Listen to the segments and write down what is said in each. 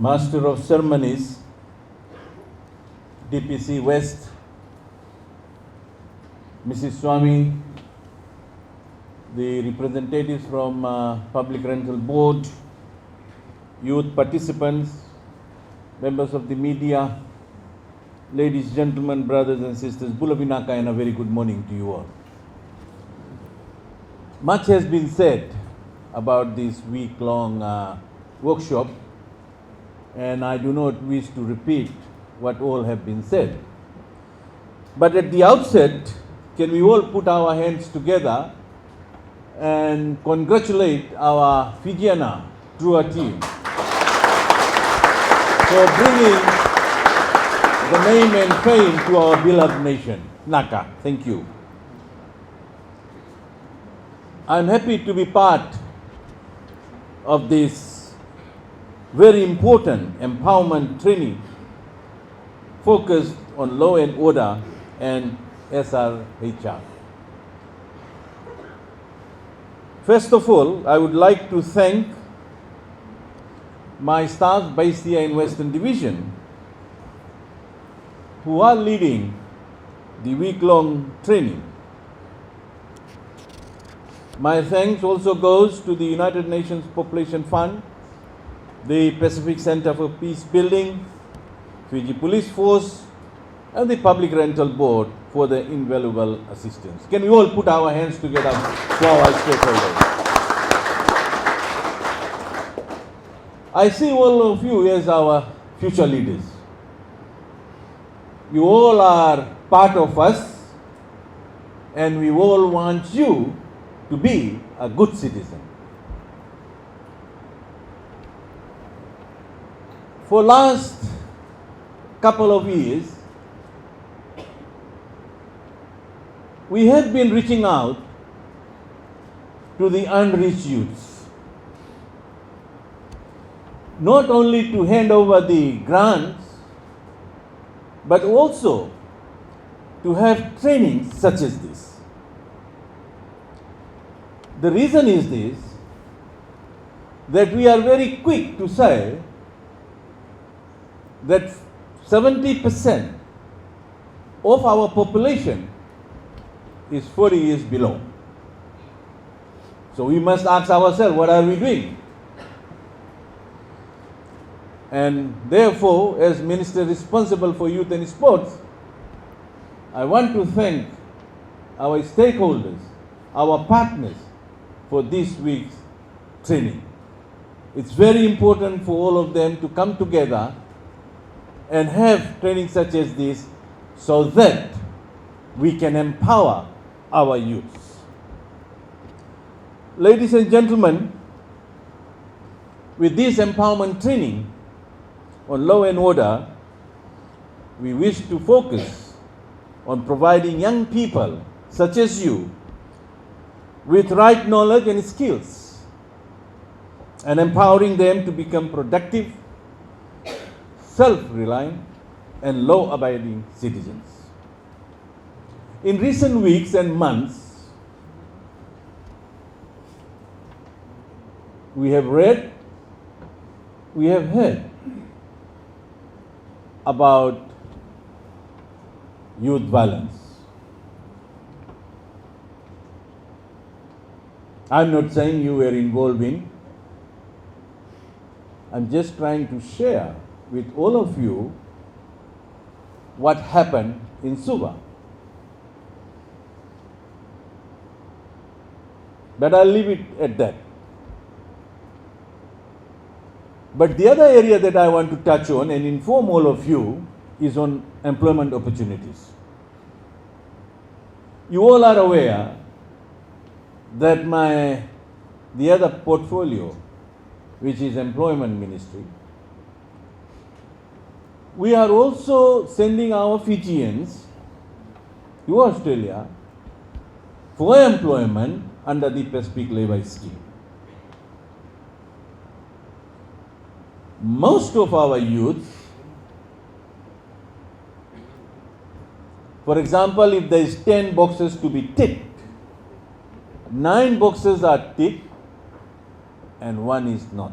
Master of Ceremonies, DPC West, Mrs. Swami, the representatives from Public Rental Board, youth participants, members of the media, ladies, gentlemen, brothers and sisters, Bulavinaka, and a very good morning to you all. Much has been said about this week-long workshop, and I do not wish to repeat what all have been said. But at the outset, can we all put our hands together and congratulate our Fijian Drua team for bringing the name and fame to our beloved nation, Naka. Thank you. I'm happy to be part of this very important empowerment training focused on law and order and SRHR. First of all, I would like to thank my staff based here in Western Division who are leading the week-long training. My thanks also goes to the United Nations Population Fund, the Pacific Center for Peace Building, Fiji Police Force, and the Public Rental Board for their invaluable assistance. Can we all put our hands together for our stakeholders? I see all of you as our future leaders. You all are part of us, and we all want you to be a good citizen. For last couple of years, we have been reaching out to the unreached youths, not only to hand over the grants, but also to have training such as this. The reason is this, that we are very quick to say that 70% of our population is 40 years below. So we must ask ourselves, what are we doing? And therefore, as Minister responsible for youth and sports, I want to thank our stakeholders, our partners, for this week's training. It's very important for all of them to come together and have training such as this so that we can empower our youth. Ladies and gentlemen, with this empowerment training on law and order, we wish to focus on providing young people such as you with right knowledge and skills and empowering them to become productive, self-reliant, and law-abiding citizens. In recent weeks and months, we have read, we have heard about youth violence. I'm not saying you were involved in. I'm just trying to share with all of you what happened in Suva. But I'll leave it at that. But the other area that I want to touch on and inform all of you is on employment opportunities. You all are aware that the other portfolio, which is Employment Ministry, we are also sending our Fijians to Australia for employment under the Pacific Levy Scheme. Most of our youth, for example, if there is 10 boxes to be ticked, 9 boxes are ticked and 1 is not.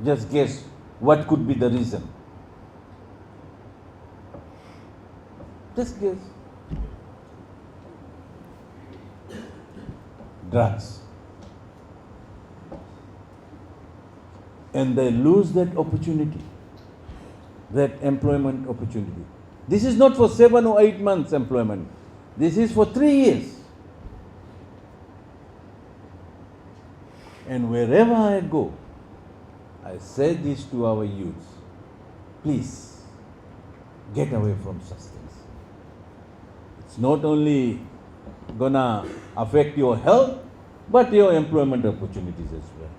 Just guess what could be the reason. Just guess. Drugs. And they lose that opportunity, that employment opportunity. This is not for 7 or 8 months employment. This is for 3 years. And wherever I go, I say this to our youth. Please, get away from such things. It's not only gonna affect your health, but your employment opportunities as well.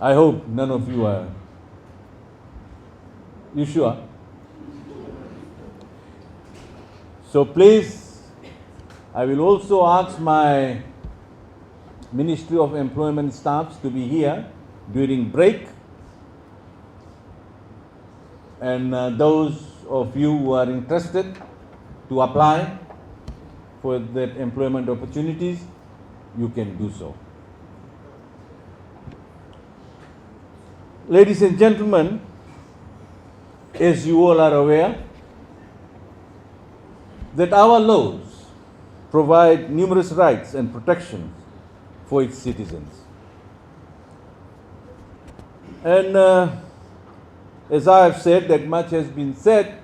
I hope none of you are. You sure? So please, I will also ask my Ministry of Employment staffs to be here during break. And those of you who are interested to apply for that employment opportunities, you can do so. Ladies and gentlemen, as you all are aware, that our laws provide numerous rights and protections for its citizens. And as I have said, that much has been said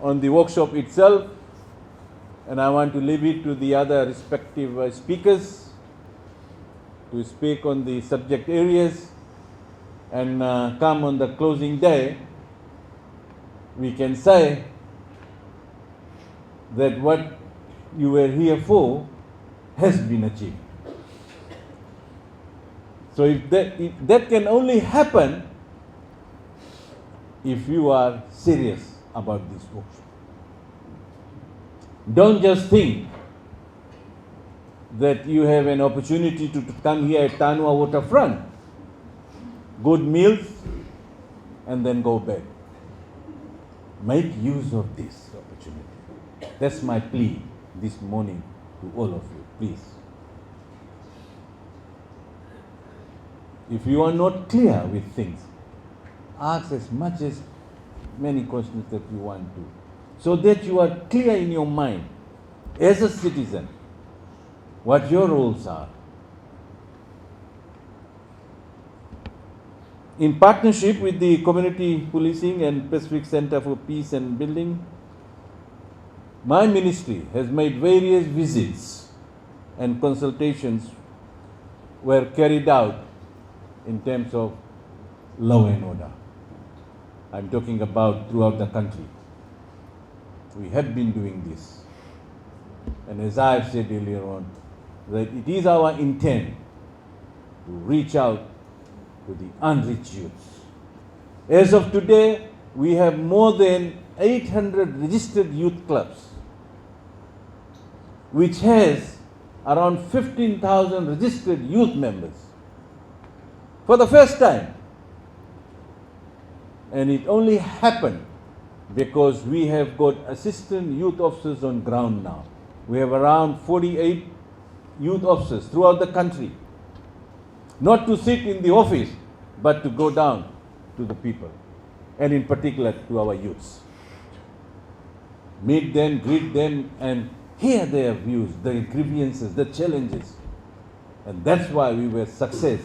on the workshop itself, and I want to leave it to the other respective speakers to speak on the subject areas, and come on the closing day, we can say that what you were here for has been achieved. So if that can only happen if you are serious about this workshop. Don't just think that you have an opportunity to come here at Tanua waterfront, good meals, and then go back. Make use of this opportunity. That's my plea this morning to all of you, please. If you are not clear with things, ask as many questions that you want to, so that you are clear in your mind as a citizen what your roles are. In partnership with the Community Policing and Pacific Center for Peace and Building, my ministry has made various visits and consultations were carried out in terms of law and order. I'm talking about throughout the country. We have been doing this. And as I've said earlier on, that it is our intent to reach out to the unreached youths. As of today, we have more than 800 registered youth clubs, which has around 15,000 registered youth members for the first time. And it only happened because we have got assistant youth officers on ground now. We have around 48 youth officers throughout the country, not to sit in the office, but to go down to the people, and in particular to our youths. Meet them, greet them, and hear their views, their grievances, their challenges. And that's why we were success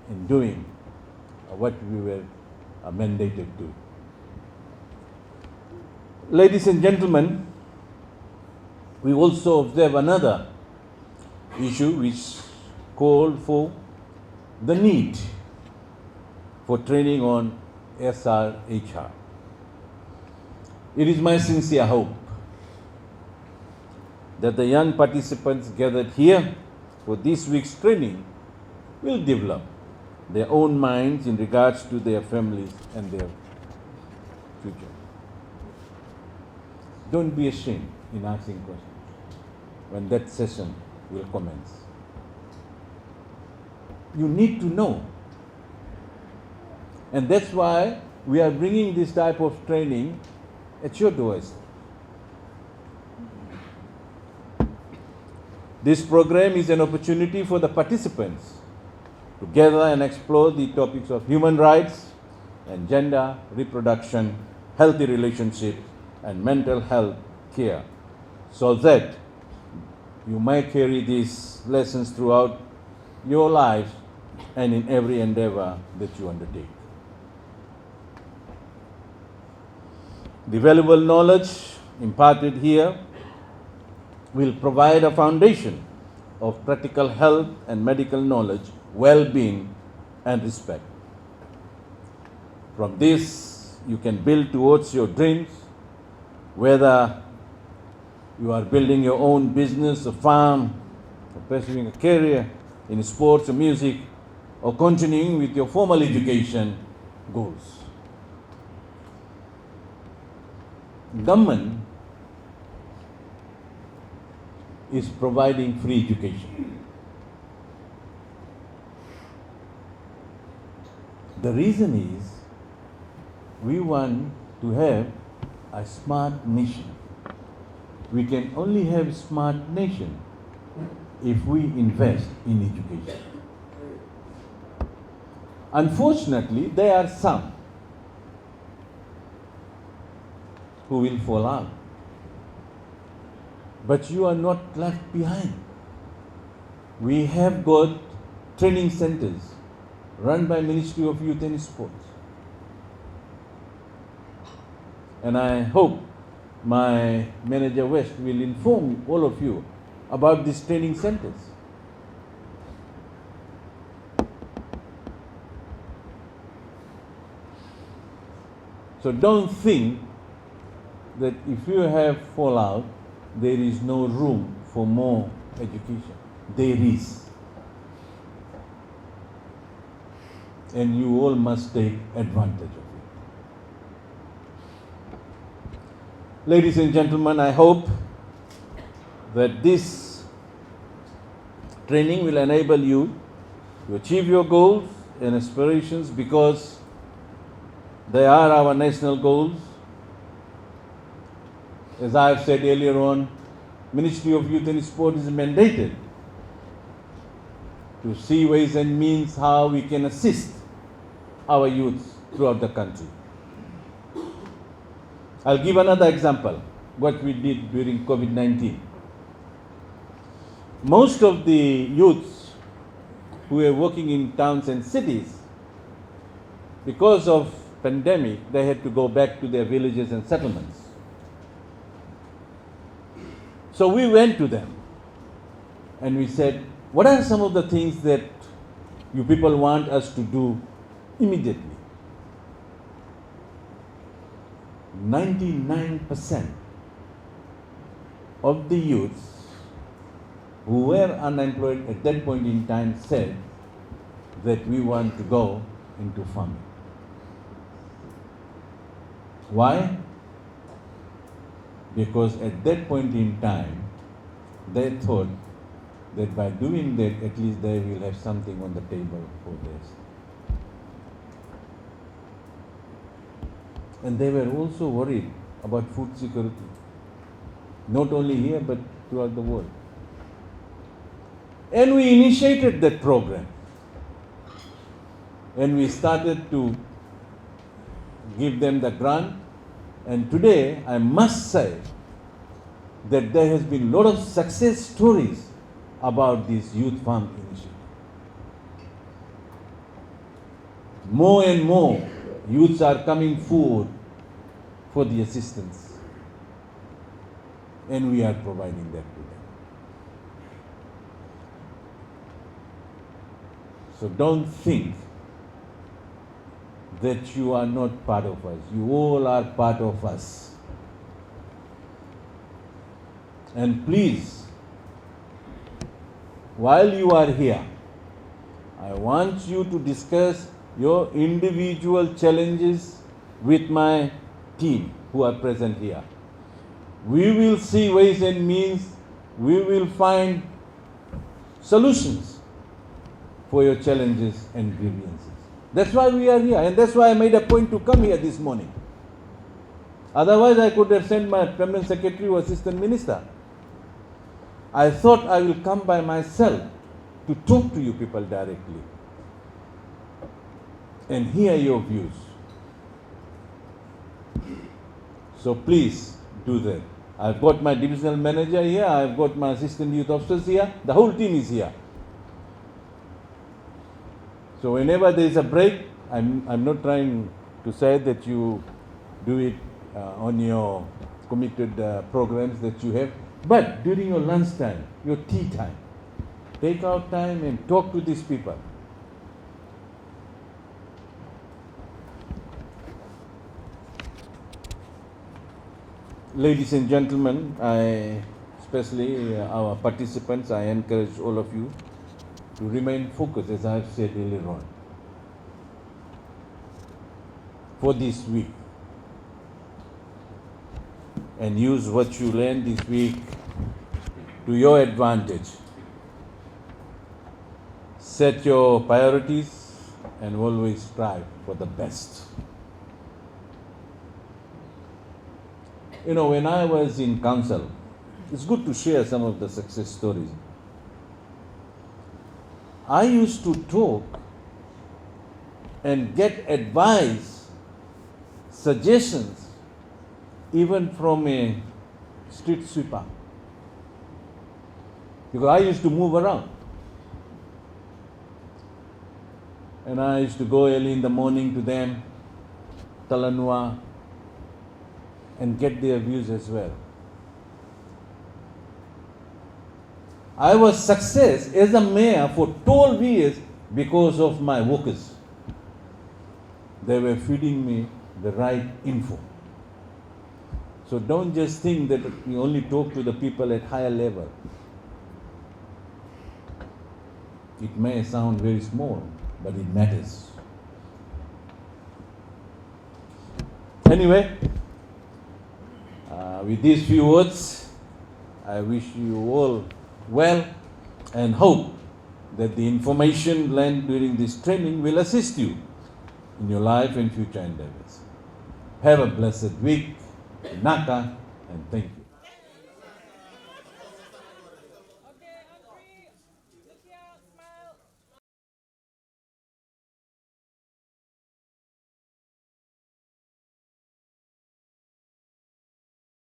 in doing what we were mandated to. Ladies and gentlemen, we also observe another issue which called for the need for training on SRHR. It is my sincere hope that the young participants gathered here for this week's training will develop their own minds in regards to their families and their future. Don't be ashamed in asking questions when that session will commence. You need to know. And that's why we are bringing this type of training at your doors. This program is an opportunity for the participants to gather and explore the topics of human rights and gender, reproduction, healthy relationships, and mental health care, so that you may carry these lessons throughout your lives and in every endeavor that you undertake. The valuable knowledge imparted here will provide a foundation of practical health and medical knowledge, well-being, and respect. From this, you can build towards your dreams, whether you are building your own business, a farm, or pursuing a career in sports or music, or continuing with your formal education goals. Government is providing free education. The reason is we want to have a smart nation. We can only have a smart nation if we invest in education. Unfortunately, there are some who will fall out. But you are not left behind. We have got training centers run by Ministry of Youth and Sports. And I hope my manager West will inform all of you about these training centers. So don't think that if you have fallout, there is no room for more education. There is. And you all must take advantage of it. Ladies and gentlemen, I hope that this training will enable you to achieve your goals and aspirations, because they are our national goals. As I have said earlier on, Ministry of Youth and Sport is mandated to see ways and means how we can assist our youth throughout the country. I'll give another example, what we did during COVID-19. Most of the youths who were working in towns and cities, because of pandemic, they had to go back to their villages and settlements. So we went to them and we said, what are some of the things that you people want us to do immediately? 99% of the youths who were unemployed at that point in time said that we want to go into farming. Why? Because at that point in time, they thought that by doing that, at least they will have something on the table for this. And they were also worried about food security, not only here but throughout the world. And we initiated that program. And we started to give them the grant. And today, I must say that there has been a lot of success stories about this youth farm initiative. More and more youths are coming forward for the assistance, and we are providing that to them. So don't think that you are not part of us. You all are part of us. And please, while you are here, I want you to discuss your individual challenges with my team who are present here. We will see ways and means, we will find solutions for your challenges and grievances. That's why we are here, and that's why I made a point to come here this morning. Otherwise, I could have sent my permanent secretary or assistant minister. I thought I will come by myself to talk to you people directly and hear your views. So please do that. I've got my divisional manager here, I've got my assistant youth officers here, the whole team is here. So whenever there is a break, I'm not trying to say that you do it on your committed programs that you have, but during your lunch time, your tea time, take out time and talk to these people. Ladies and gentlemen, especially our participants, I encourage all of you to remain focused, as I have said earlier on, for this week, and use what you learned this week to your advantage. Set your priorities and always strive for the best. You know, when I was in council, it's good to share some of the success stories. I used to talk and get advice, suggestions, even from a street sweeper. Because I used to move around. And I used to go early in the morning to them, Talanua, and get their views as well. I was success as a mayor for 12 years because of my workers. They were feeding me the right info. So don't just think that we only talk to the people at higher level. It may sound very small, but it matters. Anyway, with these few words, I wish you all well and hope that the information learned during this training will assist you in your life and future endeavors. Have a blessed week, Naka, and thank you.